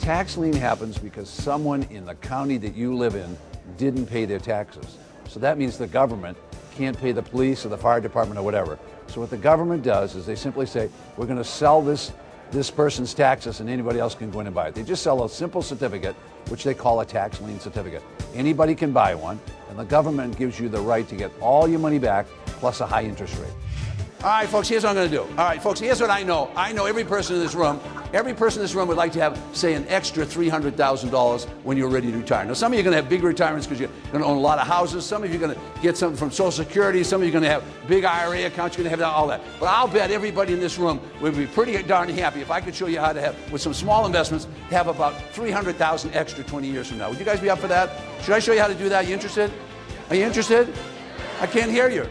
tax lien happens because someone in the county that you live in didn't pay their taxes. So that means the government can't pay the police or the fire department or whatever. So what the government does is they simply say, we're going to sell this person's taxes and anybody else can go in and buy it. They just sell a simple certificate, which they call a tax lien certificate. Anybody can buy one, and the government gives you the right to get all your money back plus a high interest rate. All right, folks, here's what I'm going to do. All right, folks, here's what I know. I know every person in this room would like to have, say, an extra $300,000 when you're ready to retire. Now, some of you are going to have big retirements because you're going to own a lot of houses. Some of you are going to get something from Social Security. Some of you are going to have big IRA accounts. You're going to have all that. But I'll bet everybody in this room would be pretty darn happy if I could show you how to have, with some small investments, have about $300,000 extra 20 years from now. Would you guys be up for that? Should I show you how to do that? You interested? Are you interested? I can't hear you.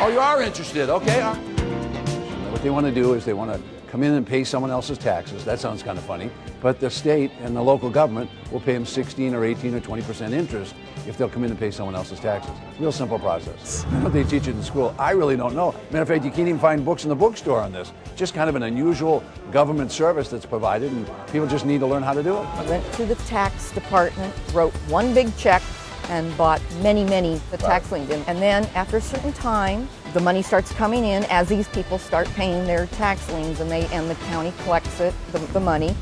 Oh, you are interested. Okay. What they want to do is they want to come in and pay someone else's taxes. That sounds kind of funny. But the state and the local government will pay them 16 or 18 or 20% interest if they'll come in and pay someone else's taxes. Real simple process. What they teach it in school, I really don't know. Matter of fact, you can't even find books in the bookstore on this. Just kind of an unusual government service that's provided, and people just need to learn how to do it. I went to the tax department, wrote one big check, and bought many the tax liens. And then after a certain time, the money starts coming in as these people start paying their tax liens, and the county collects it, the money,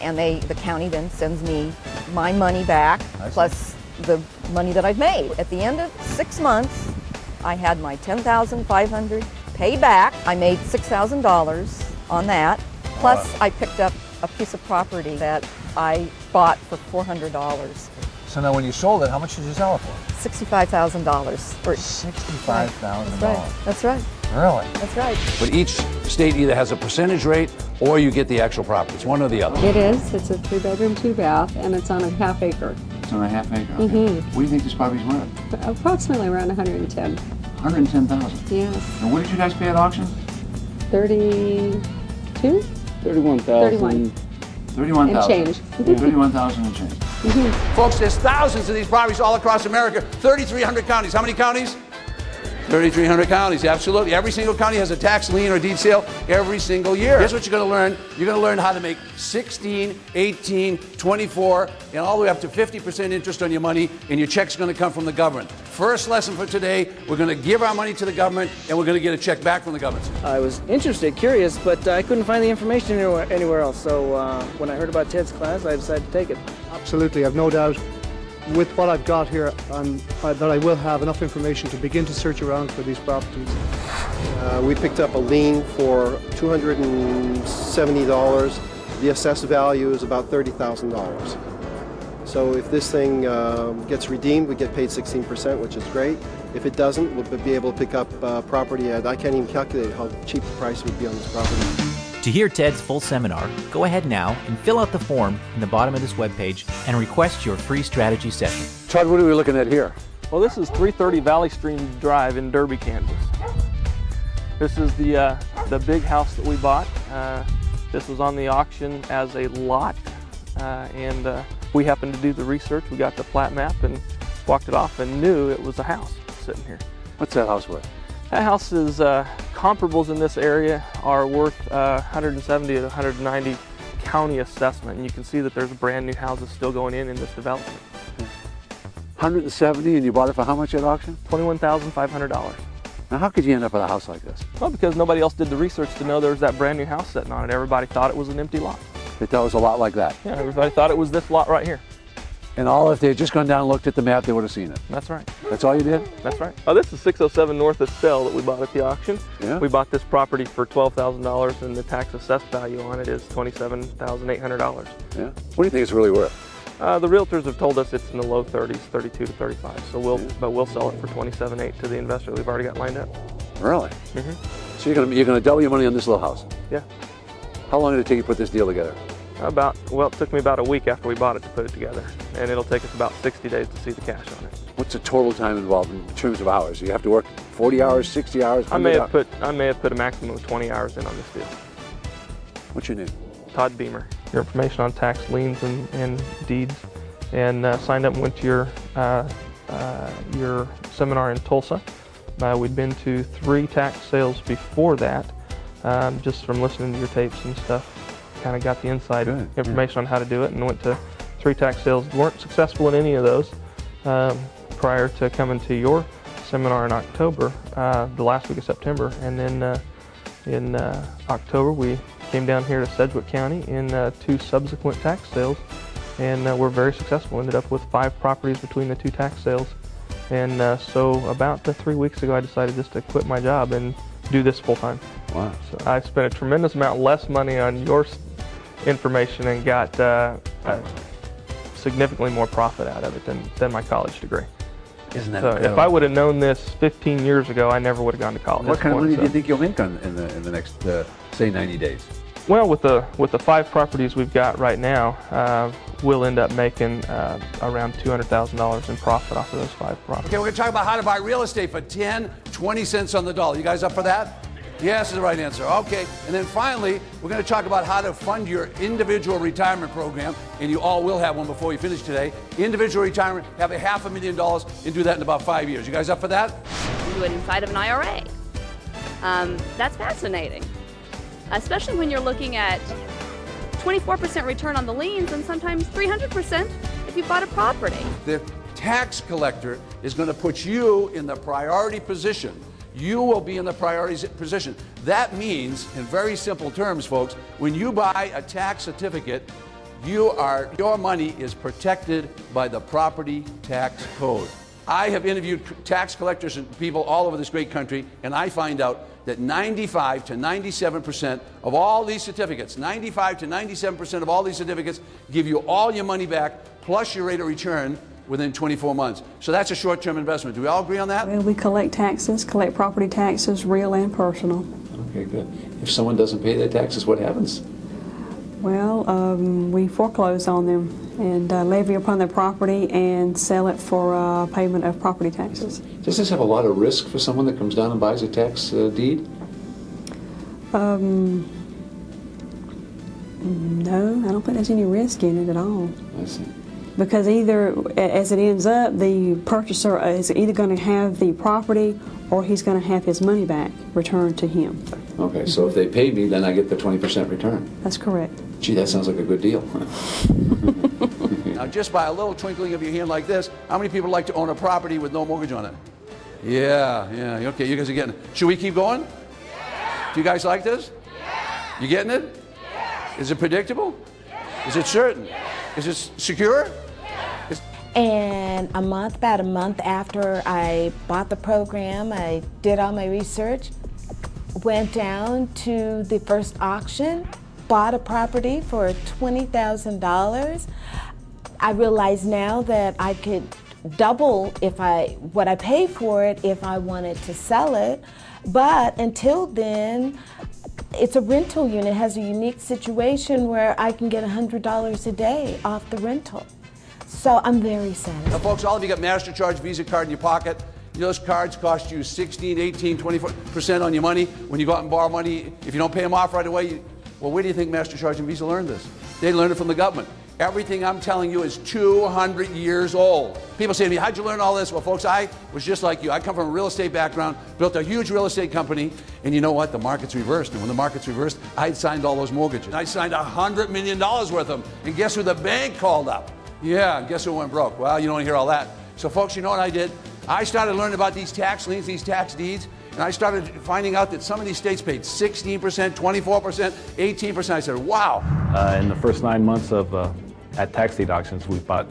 and the county then sends me my money back plus the money that I've made. At the end of 6 months, I had my $10,500 paid back. I made $6,000 on that. Plus, I picked up a piece of property that I bought for $400. So now when you sold it, how much did you sell it for? $65,000. $65,000. That's right. Really? That's right. But each state either has a percentage rate or you get the actual property. It's one or the other. It is. It's a 3-bedroom, 2-bath, and it's on a half acre. It's on a half acre? Okay. Mm-hmm. What do you think this property's worth? Approximately around 110. 110,000? Yes. And what did you guys pay at auction? 32? 31,000. 31. 31,000. And change. 31,000 and change. Mm-hmm. Folks, there's thousands of these properties all across America. 3,300 counties. How many counties? 3,300 counties, absolutely. Every single county has a tax lien or deed sale every single year. Here's what you're going to learn. You're going to learn how to make 16, 18, 24, and all the way up to 50% interest on your money, and your check's going to come from the government. First lesson for today, we're going to give our money to the government, and we're going to get a check back from the government. I was interested, curious, but I couldn't find the information anywhere else. So when I heard about Ted's class, I decided to take it. Absolutely, I've no doubt. With what I've got here, that I will have enough information to begin to search around for these properties. We picked up a lien for $270. The assessed value is about $30,000. So if this thing gets redeemed, we get paid 16%, which is great. If it doesn't, we'll be able to pick up property at, I can't even calculate how cheap the price would be on this property. To hear Ted's full seminar, go ahead now and fill out the form in the bottom of this webpage and request your free strategy session. Todd, what are we looking at here? Well, this is 330 Valley Stream Drive in Derby, Kansas. This is the big house that we bought. This was on the auction as a lot, and we happened to do the research. We got the plat map and walked it off and knew it was a house sitting here. What's that house worth? That house is, comparables in this area are worth 170 to 190 county assessment, and you can see that there's brand new houses still going in this development. 170, and you bought it for how much at auction? $21,500. Now how could you end up with a house like this? Well, because nobody else did the research to know there was that brand new house sitting on it. Everybody thought it was an empty lot. They thought it was a lot like that? Yeah, everybody thought it was this lot right here. And if they had just gone down and looked at the map, they would have seen it. That's right. That's all you did? That's right. Oh, this is 607 North Estelle that we bought at the auction. Yeah. We bought this property for $12,000, and the tax assessed value on it is $27,800. Yeah. What do you think it's really worth? The realtors have told us it's in the low 30s, 32 to 35. So we'll sell it for $27,800 to the investor we've already got lined up. Really? Mm-hmm. So you're gonna double your money on this little house? Yeah. How long did it take you to put this deal together? It took me about a week after we bought it to put it together, and it'll take us about 60 days to see the cash on it. What's the total time involved in terms of hours? You have to work 40 hours, 60 hours? I may have put a maximum of 20 hours in on this deal. What's your name? Todd Beamer. Your information on tax liens and deeds, and signed up and went to your seminar in Tulsa. We'd been to 3 tax sales before that, just from listening to your tapes and stuff. kind of got the inside Good, information on how to do it, and went to 3 tax sales. Weren't successful in any of those prior to coming to your seminar in October, the last week of September. And then in October we came down here to Sedgwick County in 2 subsequent tax sales, and we're very successful. Ended up with 5 properties between the 2 tax sales. And so about 3 weeks ago I decided just to quit my job and do this full time. Wow. So I spent a tremendous amount less money on your information and got significantly more profit out of it than my college degree. Isn't that So incredible? if I would have known this 15 years ago, I never would have gone to college. What kind of money do you So- think you'll make in the next, say, 90 days? Well, with the 5 properties we've got right now, we'll end up making around $200,000 in profit off of those 5 properties. Okay, we're going to talk about how to buy real estate for 10, 20 cents on the dollar. You guys up for that? Yes is the right answer. Okay, and then finally, we're going to talk about how to fund your individual retirement program, and you all will have one before you finish today. Individual retirement, have $500,000 and do that in about 5 years. You guys up for that? Do it inside of an IRA. That's fascinating, especially when you're looking at 24% return on the liens and sometimes 300% if you bought a property. The tax collector is going to put you in the priority position. You will be in the priority position. That means, in very simple terms, folks, when you buy a tax certificate, your money is protected by the property tax code. I have interviewed tax collectors and people all over this great country, and I find out that 95 to 97% of all these certificates, 95 to 97% of all these certificates give you all your money back plus your rate of return within 24 months. So that's a short-term investment. Do we all agree on that? Well, we collect taxes, collect property taxes, real and personal. Okay, good. If someone doesn't pay their taxes, what happens? Well, we foreclose on them and levy upon their property and sell it for payment of property taxes. Does this have a lot of risk for someone that comes down and buys a tax deed? No, I don't think there's any risk in it at all. I see. Because either, as it ends up, the purchaser is either going to have the property or he's going to have his money back returned to him. Okay, so if they pay me, then I get the 20% return. That's correct. Gee, that sounds like a good deal. Now, just by a little twinkling of your hand like this, how many people like to own a property with no mortgage on it? Yeah, okay, you guys are getting it. Should we keep going? Yeah. Do you guys like this? Yeah. You getting it? Yeah. Is it predictable? Yeah. Is it certain? Yeah. Is it secure? And about a month after I bought the program, I did all my research, went down to the first auction, bought a property for $20,000. I realize now that I could double what I paid for it if I wanted to sell it. But until then, it's a rental unit. It has a unique situation where I can get $100 a day off the rental. So I'm very satisfied. Now, folks, all of you got MasterCharge Visa card in your pocket. You know, those cards cost you 16, 18, 24% on your money when you go out and borrow money. If you don't pay them off right away, well, where do you think MasterCharge and Visa learned this? They learned it from the government. Everything I'm telling you is 200 years old. People say to me, how'd you learn all this? Well, folks, I was just like you. I come from a real estate background, built a huge real estate company, and you know what? The market's reversed. And when the market's reversed, I signed all those mortgages. I signed $100 million worth of them. And guess who the bank called up? Yeah, guess who went broke? Well, you don't want to hear all that. So, folks, you know what I did? I started learning about these tax liens, these tax deeds, and I started finding out that some of these states paid 16%, 24%, 18%. I said, wow. In the first 9 months at tax deed auctions, we've bought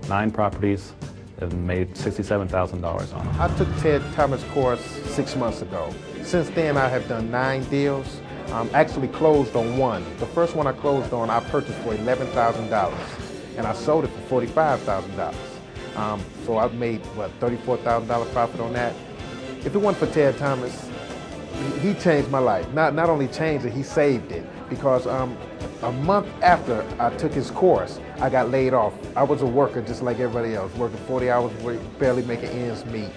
9 properties and made $67,000 on them. I took Ted Thomas' course 6 months ago. Since then, I have done 9 deals. Actually closed on 1. The first one I closed on, I purchased for $11,000. And I sold it for $45,000. So I've made, $34,000 profit on that. If it wasn't for Ted Thomas, he changed my life. Not only changed it, he saved it. Because a month after I took his course, I got laid off. I was a worker just like everybody else, working 40 hours a week, barely making ends meet.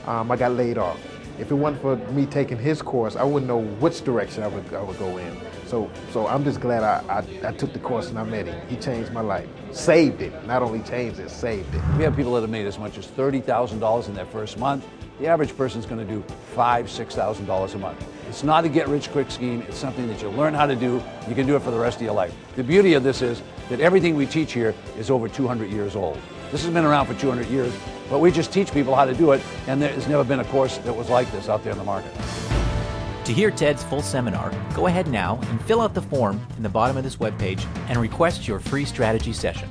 I got laid off. If it wasn't for me taking his course, I wouldn't know which direction I would go in. So I'm just glad I took the course and I met him. He changed my life. Saved it. Not only changed it, saved it. We have people that have made as much as $30,000 in their first month, the average person is going to do $5,000, $6,000 a month. It's not a get-rich-quick scheme. It's something that you learn how to do. You can do it for the rest of your life. The beauty of this is that everything we teach here is over 200 years old. This has been around for 200 years, but we just teach people how to do it, and there's never been a course that was like this out there in the market. To hear Ted's full seminar, go ahead now and fill out the form in the bottom of this webpage and request your free strategy session.